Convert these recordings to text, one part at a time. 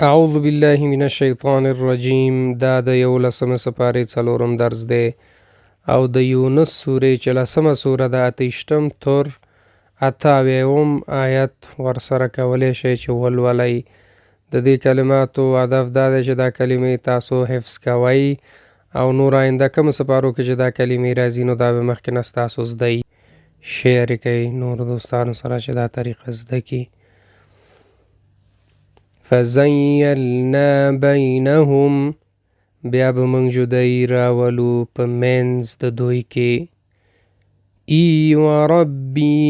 اعوذ بالله من الشیطان الرجیم. دا د 11 سپارې څلورم درس دی او د یونس سورې چې 10مه سوره ده 28م تر 28م آیت ورسره کولی شئ چې ولولئ. د دې کلماتو هدف دا دی چې دا کلمې تاسو حفظ کوئ او نور آینده کوم سپارو کې چې دا کلمې راځي نو دا به مخکې نه ستاسو زده یي. شیر یې کوئ نور دوستانو سره چې دا طریقه زده کړي. فزیلنا بینهم، بیا به موږ جدایي راولو په منځ د دوی کې. ای وربي،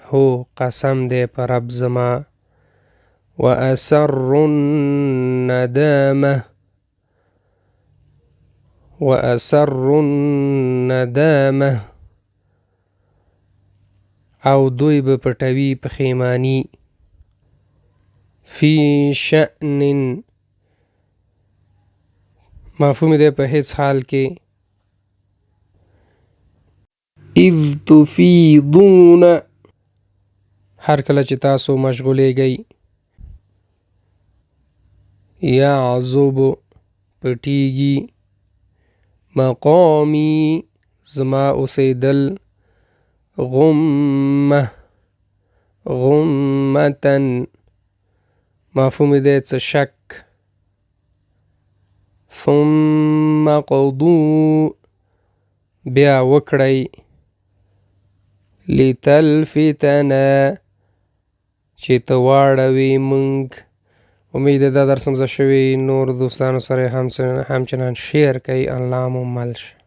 هو قسم دی په رب زما. واسروا الندامه، او دوی به پټوي پښیماني. فی شأن، مفهوم دی په هیڅ حال کې. اذ تفیضون، هر کله چې تاسو مشغولیږئ. یعذب، پټیږي. مقامی، زما اوسیدل. غمتن، مفهوم دی څه شک. ثم قضو، بیا وکړئ. لتلفتنا، چې ته واړوي موږ. امید دا درس مزه شوي. نور دوستانو سره همچنان شیر کوي. الله مو مل شه.